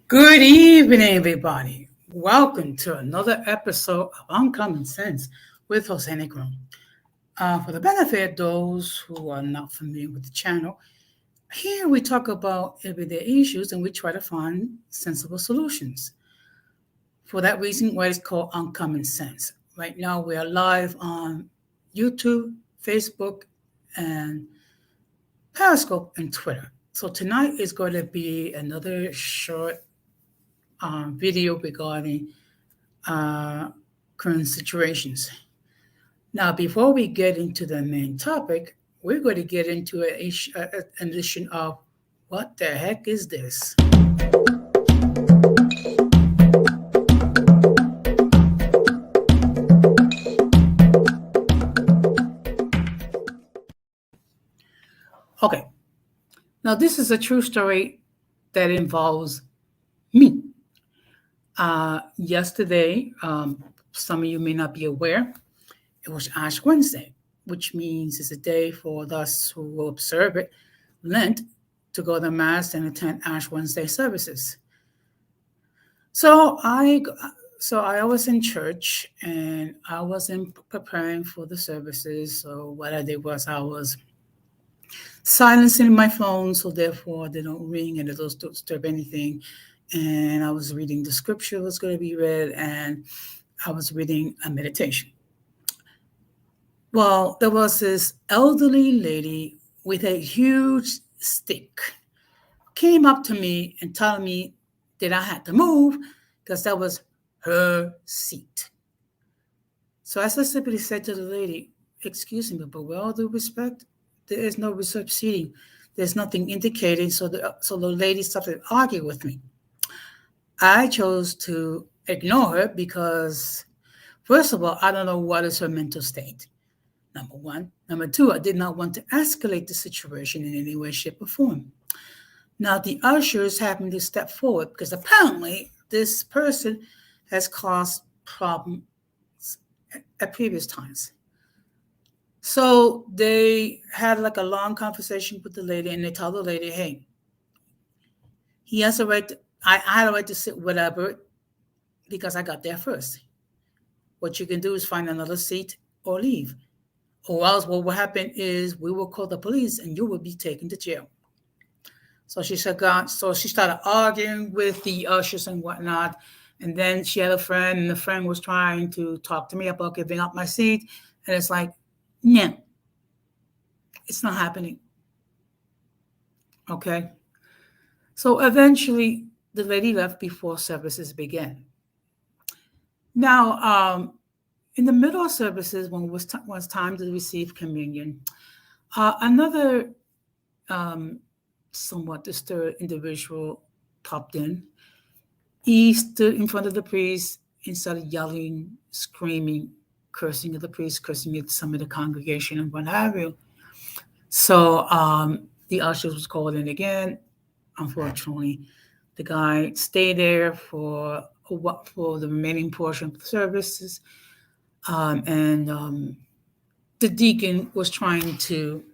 Good evening, everybody. Welcome to another episode of Uncommon Sense with Jose Negron. For the benefit of those who are not familiar with the channel, here we talk about everyday issues and we try to find sensible solutions. For that reason, why it's called Uncommon Sense. Right now, we are live on YouTube, Facebook, and Periscope and Twitter. So tonight is going to be another short video regarding current situations. Now, before we get into the main topic, we're going to get into an edition of What the Heck is This? Okay, now this is a true story that involves me. Yesterday, some of you may not be aware, it was Ash Wednesday, which means it's a day for us who will observe it, Lent, to go to Mass and attend Ash Wednesday services. So I was in church and I wasn't preparing for the services. So what I did was I was silencing my phone, so therefore they don't ring and they don't disturb anything. And I was reading the scripture was going to be read, and I was reading a meditation. Well, there was this elderly lady with a huge stick came up to me and told me that I had to move because that was her seat. So I simply said to the lady, "Excuse me, but with all due respect, there is no reserved seating. There's nothing indicated." So the lady started to argue with me. I chose to ignore her because, first of all, I don't know what is her mental state, number one. Number two, I did not want to escalate the situation in any way, shape, or form. Now, the ushers happened to step forward because apparently this person has caused problems at previous times. So they had like a long conversation with the lady, and they told the lady, "Hey, he has a right to, I had a right to sit whatever because I got there first. What you can do is find another seat or leave. Or else what will happen is we will call the police and you will be taken to jail." So she said, God, so she started arguing with the ushers and whatnot. And then she had a friend, and the friend was trying to talk to me about giving up my seat. And it's like, no, it's not happening. Okay. So eventually the lady left before services began. Now, in the middle of services, when it was time to receive communion, another somewhat disturbed individual popped in. He stood in front of the priest and started yelling, screaming, cursing at the priest, cursing at some of the congregation and what have you. So the ushers was called in again. Unfortunately, the guy stayed there for the remaining portion of the services. And the deacon was trying to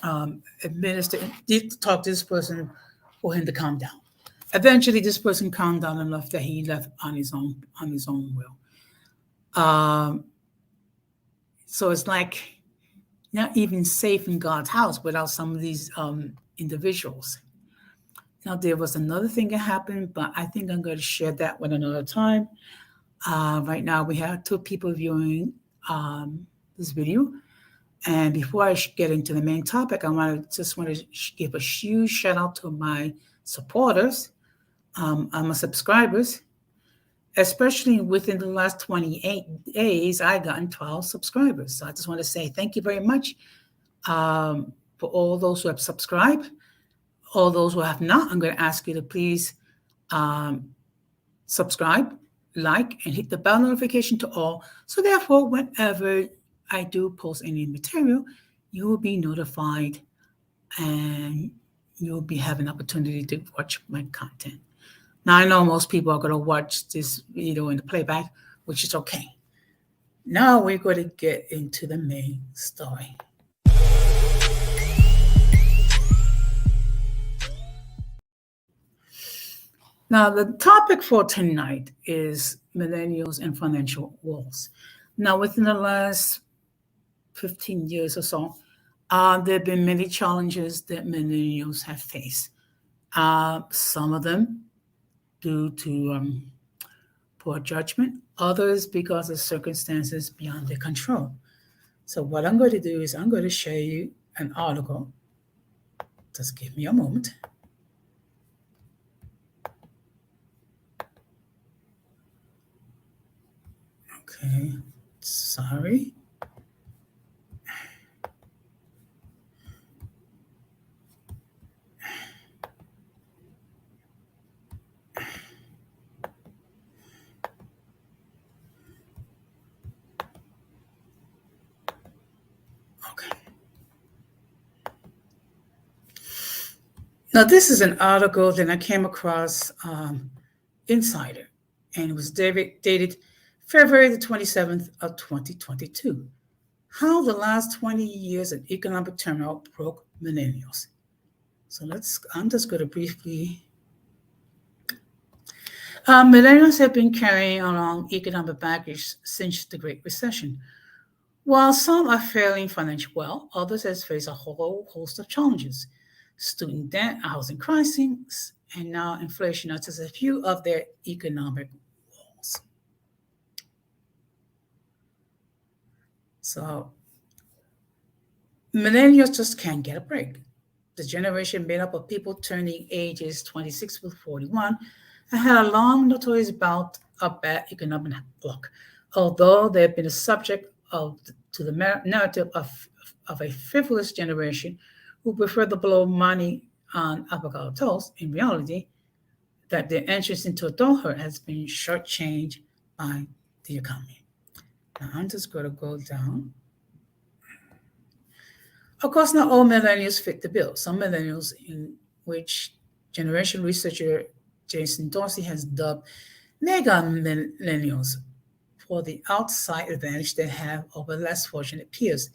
talk to this person for him to calm down. Eventually, this person calmed down enough that he left on his own will. So it's like not even safe in God's house without some of these individuals. Now, there was another thing that happened, but I think I'm going to share that one another time. Right now, we have 2 people viewing this video. And before I get into the main topic, I want to give a huge shout out to my supporters, my subscribers. Especially within the last 28 days, I gotten 12 subscribers. So I just want to say thank you very much for all those who have subscribed. All those who have not, I'm going to ask you to please subscribe, like, and hit the bell notification to all. So therefore, whenever I do post any material, you will be notified and you'll be having an opportunity to watch my content. Now, I know most people are going to watch this video in the playback, which is okay. Now we're going to get into the main story. Now, the topic for tonight is millennials and financial woes. Now, within the last 15 years or so, there have been many challenges that millennials have faced. Some of them due to poor judgment, others because of circumstances beyond their control. So, what I'm going to do is I'm going to show you an article. Just give me a moment. Okay, sorry. Okay. Now, this is an article that I came across Insider, and it was dated February the 27th of 2022. How the last 20 years of economic turmoil broke millennials. So I'm just going to briefly. Millennials have been carrying along economic baggage since the Great Recession. While some are faring financially well, others have faced a whole host of challenges. Student debt, a housing crisis, and now inflation are just a few of their economic woes. So millennials just can't get a break. The generation made up of people turning ages 26 to 41 and had a long notorious bout of bad economic luck, although they have been a subject of to the narrative of a frivolous generation who prefer to blow money on avocado toast. In reality, that their entrance into adulthood has been shortchanged by the economy. Now I'm just going to go down. Of course, not all millennials fit the bill. Some millennials, in which generation researcher Jason Dorsey has dubbed mega millennials for the outside advantage they have over less fortunate peers,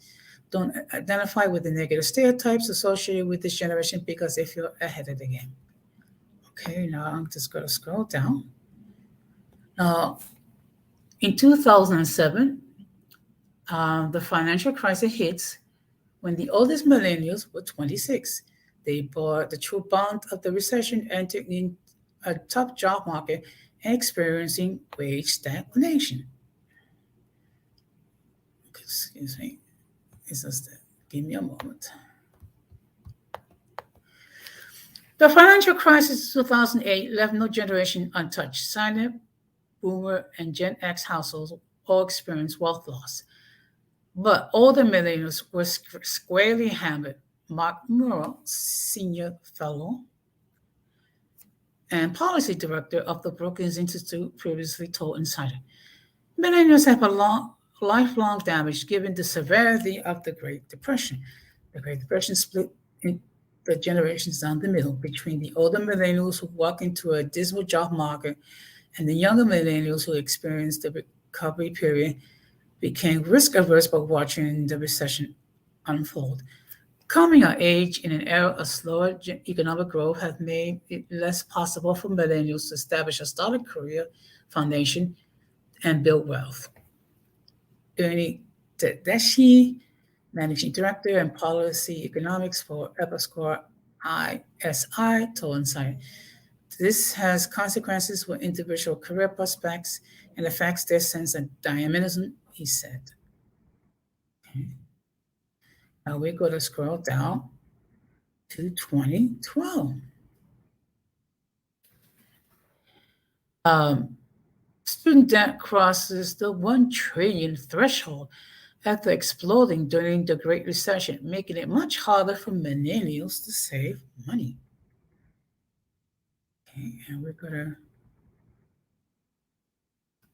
don't identify with the negative stereotypes associated with this generation because they feel ahead of the game. Okay, now I'm just going to scroll down. Now, in 2007, the financial crisis hits when the oldest millennials were 26. They bore the true brunt of the recession, entering in a tough job market and experiencing wage stagnation. Excuse me. It's just give me a moment. The financial crisis of 2008 left no generation untouched. Silent, Boomer, and Gen X households all experienced wealth loss. But older millennials were squarely hammered. Mark Murrow, senior fellow and policy director of the Brookings Institute, previously told Insider. Millennials have a lifelong damage given the severity of the Great Depression. The Great Depression split the generations down the middle between the older millennials who walk into a dismal job market and the younger millennials who experienced the recovery period became risk averse by watching the recession unfold. Coming of age in an era of slower economic growth has made it less possible for millennials to establish a solid career foundation and build wealth. Ernie Tedeschi, Managing Director and Policy Economics for Epicor ISI, told Insight. This has consequences for individual career prospects and affects their sense of dynamism, he said. Okay. Now we're going to scroll down to 2012. Um, Student debt crosses the 1 trillion threshold after exploding during the Great Recession, making it much harder for millennials to save money. Okay, and we're going to.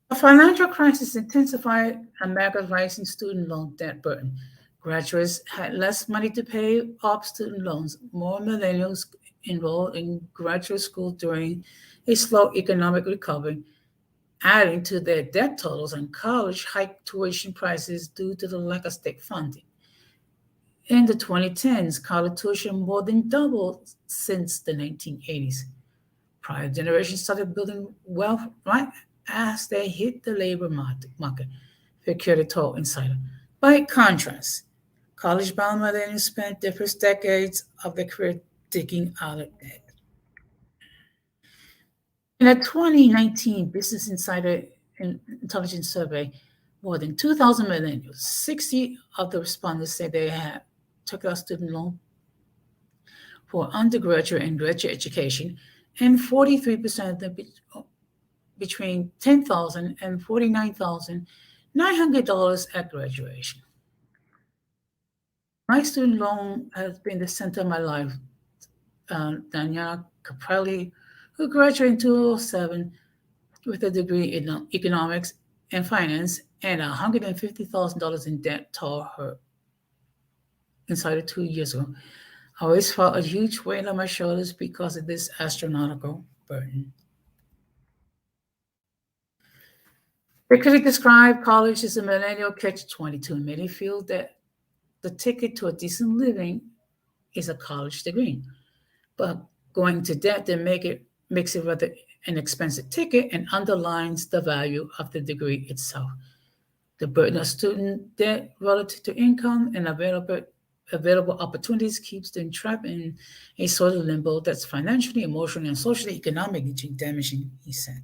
The financial crisis intensified America's rising student loan debt burden. Graduates had less money to pay off student loans. More millennials enrolled in graduate school during a slow economic recovery, adding to their debt totals, and college hiked tuition prices due to the lack of state funding. In the 2010s, college tuition more than doubled since the 1980s. Prior generations started building wealth right as they hit the labor market, Victor told Insider. By contrast, college-bound millennials spent the first decades of their career digging out of debt. In a 2019 Business Insider Intelligence Survey, more than 2,000 millennials, 60 of the respondents said they had took out student loan for undergraduate and graduate education, and 43% of them between $10,000 and $49,900 at graduation. My student loan has been the center of my life. Daniela Capelli, who graduated in 2007 with a degree in economics and finance and $150,000 in debt, told her Insider 2 years ago. I always felt a huge weight on my shoulders because of this astronomical burden. The critic described college as a millennial catch-22. Many feel that the ticket to a decent living is a college degree, but going to debt then makes it rather an expensive ticket and underlines the value of the degree itself. The burden of student debt relative to income and available opportunities keeps them trapped in a sort of limbo that's financially, emotionally, and socially economically damaging, he said.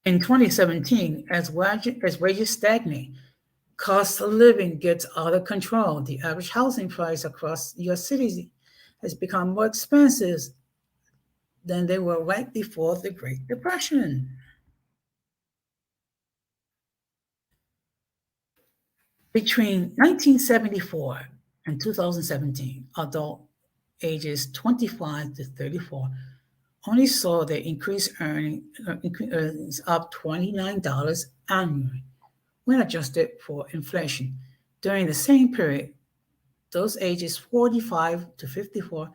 In 2017, as wages stagnate, cost of living gets out of control. The average housing price across U.S. cities has become more expensive than they were right before the Great Depression. Between 1974 and 2017, adult ages 25 to 34 only saw their earnings up $29 annually when adjusted for inflation. During the same period, those ages 45 to 54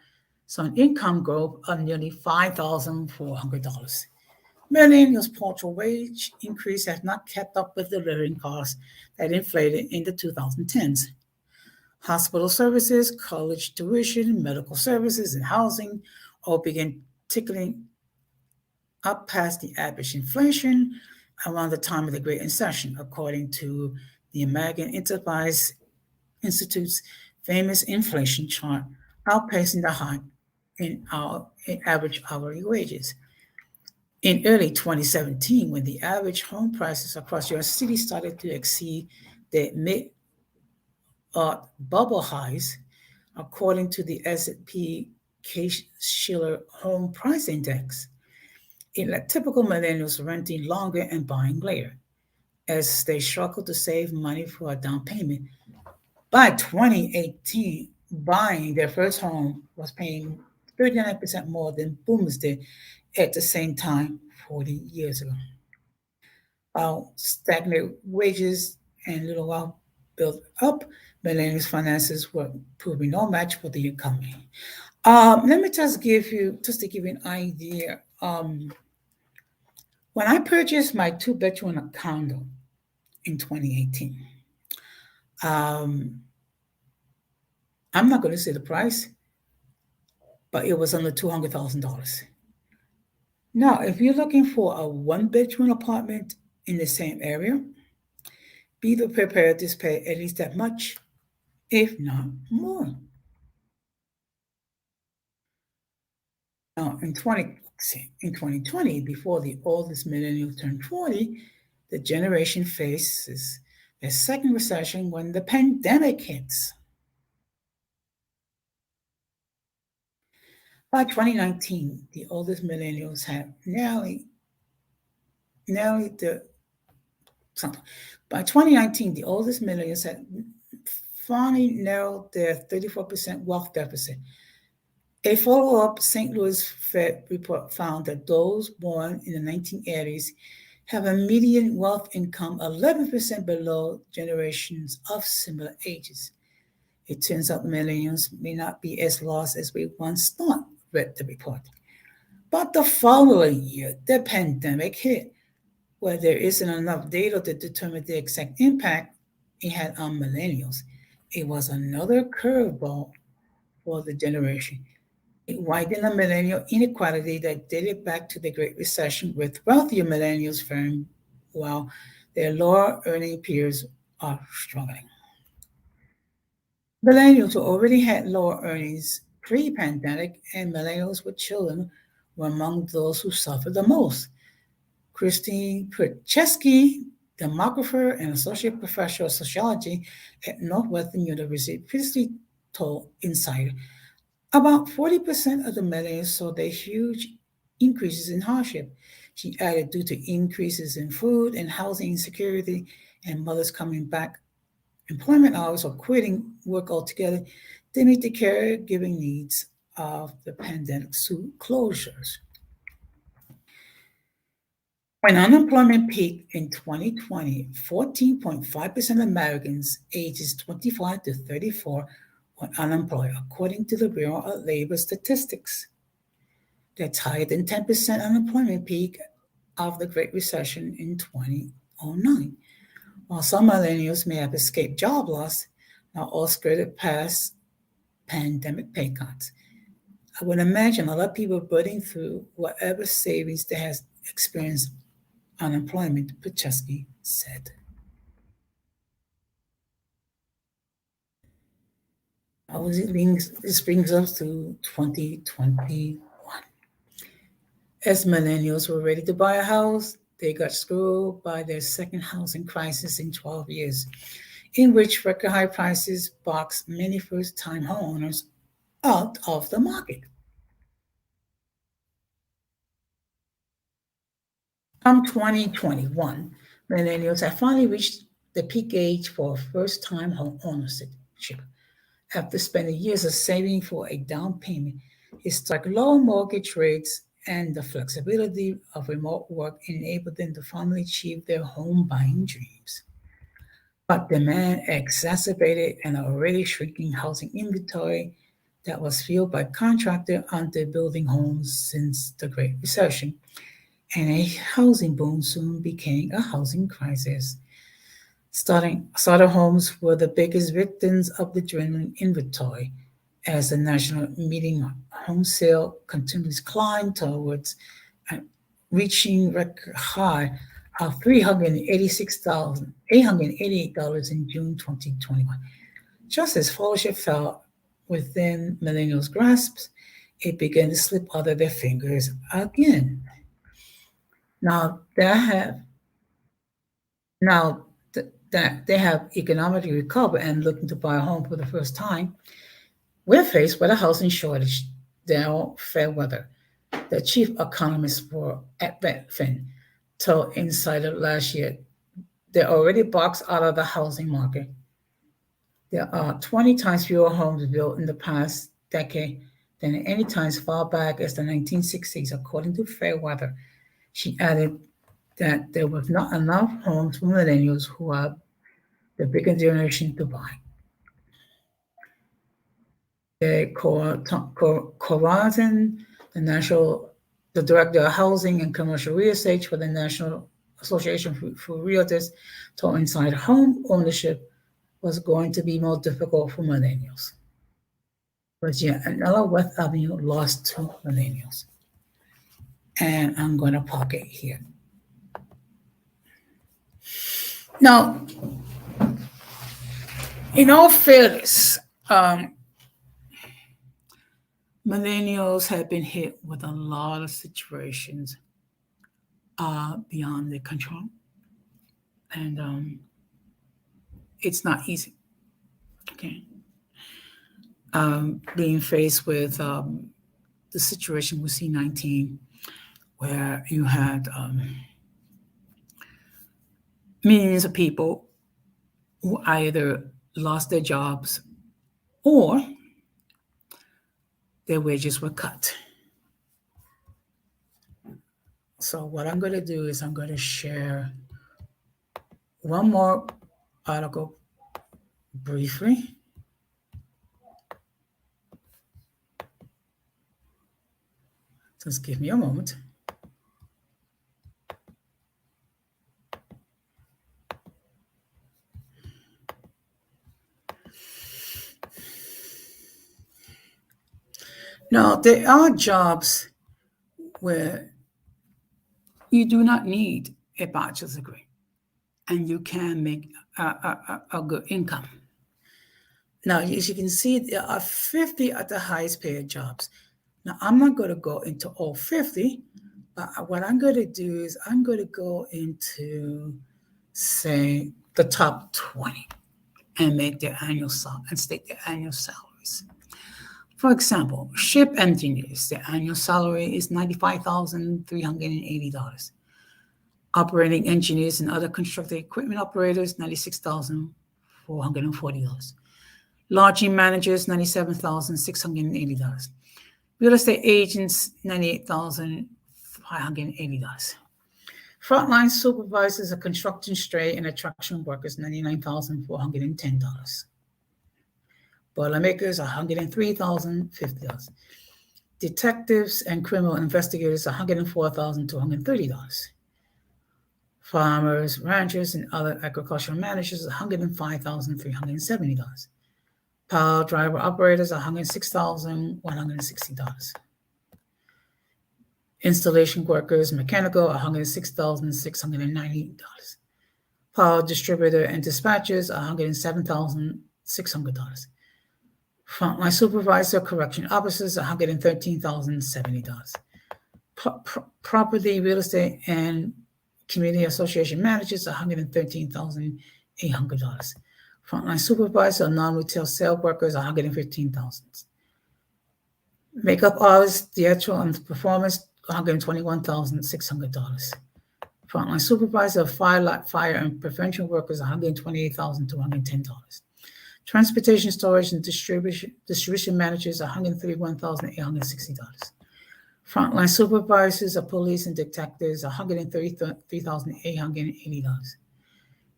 saw an income growth of nearly $5,400. Millennials' partial wage increase has not kept up with the living costs that inflated in the 2010s. Hospital services, college tuition, medical services, and housing all began ticking up past the average inflation around the time of the Great Recession, according to the American Enterprise Institute's famous inflation chart, outpacing the hike in average hourly wages. In early 2017, when the average home prices across your city started to exceed the mid bubble highs, according to the S&P Case-Shiller Home Price Index, it let typical millennials renting longer and buying later, as they struggled to save money for a down payment. By 2018, buying their first home was paying 39% more than boomers did at the same time 40 years ago. While stagnant wages and little wealth built up, millennials' finances were proving no match for the economy. Let me just to give you an idea. When I purchased my two-bedroom condo in 2018, I'm not going to say the price, but it was under $200,000. Now, if you're looking for a one-bedroom apartment in the same area, be prepared to pay at least that much, if not more. Now, in 2020, before the oldest millennial turned 40, the generation faces a second recession when the pandemic hits. By 2019, the oldest millennials had nearly the something. By 2019, the oldest millennials had finally narrowed their 34% wealth deficit. A follow-up St. Louis Fed report found that those born in the 1980s have a median wealth income 11% below generations of similar ages. It turns out millennials may not be as lost as we once thought, read the report. But the following year, the pandemic hit, where there isn't enough data to determine the exact impact it had on millennials. It was another curveball for the generation. It widened the millennial inequality that dated back to the Great Recession, with wealthier millennials faring while their lower earning peers are struggling. Millennials who already had lower earnings pre-pandemic and millennials with children were among those who suffered the most. Christine Purchesky, demographer and associate professor of sociology at Northwestern University, previously told Insider about 40% of the millennials saw their huge increases in hardship. She added, due to increases in food and housing insecurity and mothers coming back employment hours or quitting work altogether, they meet the caregiving needs of the pandemic closures. When unemployment peaked in 2020, 14.5% of Americans ages 25 to 34 were unemployed, according to the Bureau of Labor Statistics. That's higher than 10% unemployment peak of the Great Recession in 2009. While some millennials may have escaped job loss, not all skirted past pandemic pay cuts. I would imagine a lot of people burning through whatever savings they have experienced unemployment, Pacheski said. This brings us to 2021. As millennials were ready to buy a house, they got screwed by their second housing crisis in 12 years, in which record high prices boxed many first time homeowners out of the market. Come 2021, millennials have finally reached the peak age for first time home ownership. After spending years of saving for a down payment, historic low mortgage rates, and the flexibility of remote work enabled them to finally achieve their home buying dreams. But demand exacerbated an already shrinking housing inventory that was fueled by contractors underbuilding homes since the Great Recession, and a housing boom soon became a housing crisis. Starter homes were the biggest victims of the dwindling inventory as the national median home sale continues climb towards uh, reaching record high of $386,888 in June 2021. Just as fellowship fell within millennials' grasps, it began to slip out of their fingers again. Now that have now that they have economically recovered and looking to buy a home for the first time, we're faced with a housing shortage. Daryl Fairweather, the chief economist for at Betfin, told Insider last year they're already boxed out of the housing market. There are 20 times fewer homes built in the past decade than at any time as far back as the 1960s, according to Fairweather. She added that there was not enough homes for millennials, who are the bigger generation, to buy. Corazon, the director of housing and commercial real estate for the National Association for Realtors, told Inside home ownership was going to be more difficult for millennials. But yet another West Avenue lost to millennials. And I'm going to park it here. Now, in all fairness, millennials have been hit with a lot of situations beyond their control. And it's not easy. Okay. Being faced with the situation with C-19, where you had millions of people who either lost their jobs or their wages were cut. So what I'm going to do is I'm going to share one more article briefly. Just give me a moment. Now, there are jobs where you do not need a bachelor's degree and you can make a good income. Now, as you can see, there are 50 at the highest paid jobs. Now, I'm not going to go into all 50, but what I'm going to do is I'm going to go into, say, the top 20 and make their annual and state their annual salaries. For example, ship engineers, their annual salary is $95,380. Operating engineers and other construction equipment operators, $96,440. Lodging managers, $97,680. Real estate agents, $98,580. Frontline supervisors of construction trade and attraction workers, $99,410. Boilermakers, $103,050. Detectives and criminal investigators, $104,230. Farmers, ranchers, and other agricultural managers, $105,370. Power driver operators, $106,160. Installation workers, mechanical, $106,690. Power distributor and dispatchers, $107,600. Frontline supervisor, correction officers, $113,070. Property, real estate, and community association managers, $113,800. Frontline supervisor, non-retail sales workers, $115,000. Makeup artists, theatrical and performance, $121,600. Frontline supervisor, fire and prevention workers, $128,210. Transportation, storage, and distribution managers, $131,860. Frontline supervisors of police and detectives, $133,880.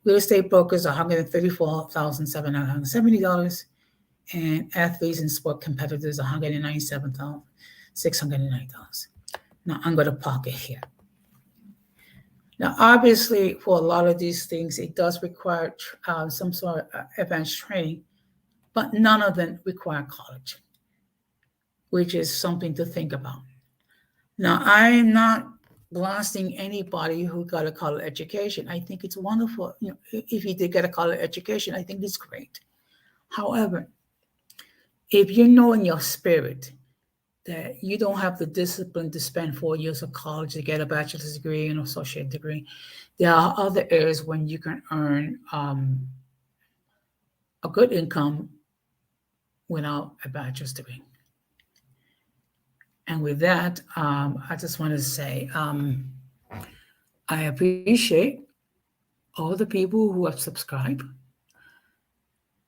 Real estate brokers, $134,770. And athletes and sport competitors, $197,690. Now, I'm going to park it here. Now, obviously, for a lot of these things, it does require some sort of advanced training, but none of them require college, which is something to think about. Now, I'm not blasting anybody who got a college education. I think it's wonderful. If you did get a college education, I think it's great. However, if you know in your spirit that you don't have the discipline to spend 4 years of college to get a bachelor's degree and an associate degree, there are other areas when you can earn a good income without a bachelor's degree. And with that, I just want to say I appreciate all the people who have subscribed,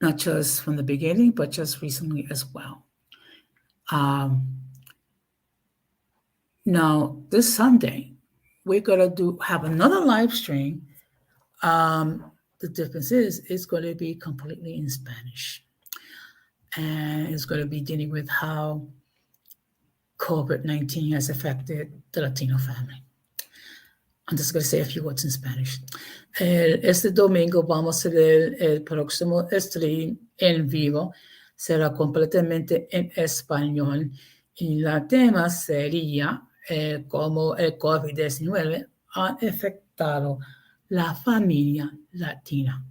not just from the beginning, but just recently as well. Now, this Sunday, we're going to have another live stream. The difference is it's going to be completely in Spanish. And it's going to be dealing with how COVID-19 has affected the Latino family. I'm just going to say a few words in Spanish. Este domingo vamos a ver el próximo stream en vivo. Será completamente en español. Y el tema sería cómo el COVID-19 ha afectado la familia latina.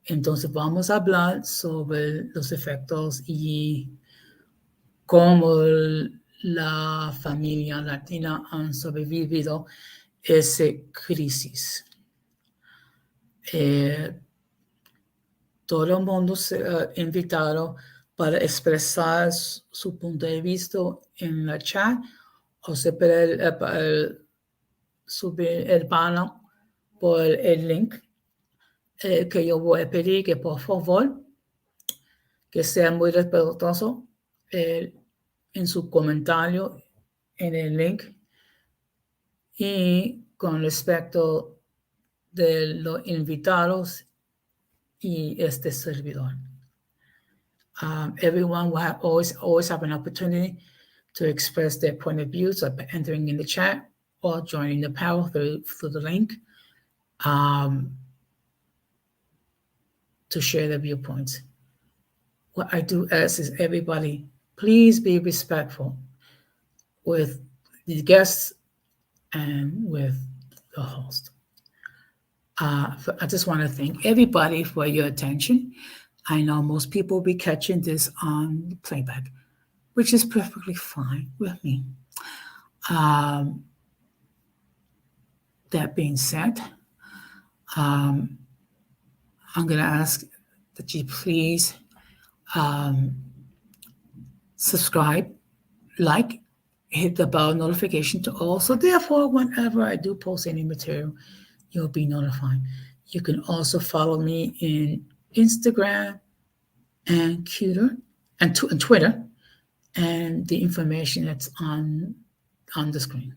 Entonces vamos a hablar sobre los efectos y cómo la familia latina han sobrevivido esa crisis. Todo el mundo se ha invitado para expresar su punto de vista en la chat o se puede subir el panel por el link que yo voy a pedir que por favor que sea muy respetuoso en su comentario en el link y con respecto de los invitados y este servidor. Everyone will always have an opportunity to express their point of views by entering in the chat or joining the panel through the link to share their viewpoints. What I do ask is everybody Please be respectful with the guests and with the host. I just want to thank everybody for your attention. I know most people will be catching this on playback, which is perfectly fine with me. Um, that being said, um, I'm going to ask that you please subscribe, like, hit the bell notification to all. So therefore, whenever I do post any material, you'll be notified. You can also follow me in Instagram and Twitter and Twitter, and the information that's on the screen.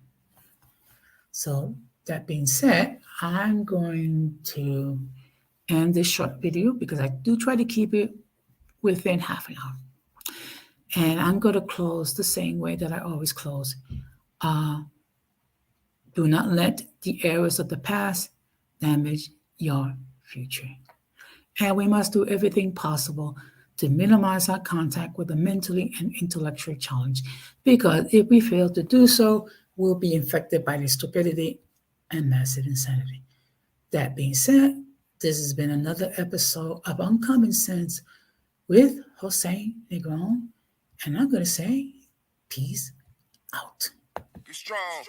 So that being said, I'm going to end this short video because I do try to keep it within half an hour. And I'm going to close the same way that I always close. Do not let the errors of the past damage your future. And we must do everything possible to minimize our contact with a mentally and intellectually challenged, because if we fail to do so, we'll be infected by the stupidity and massive insanity. That being said, this has been another episode of Uncommon Sense with Jose Negron, and I'm going to say peace out. Be strong.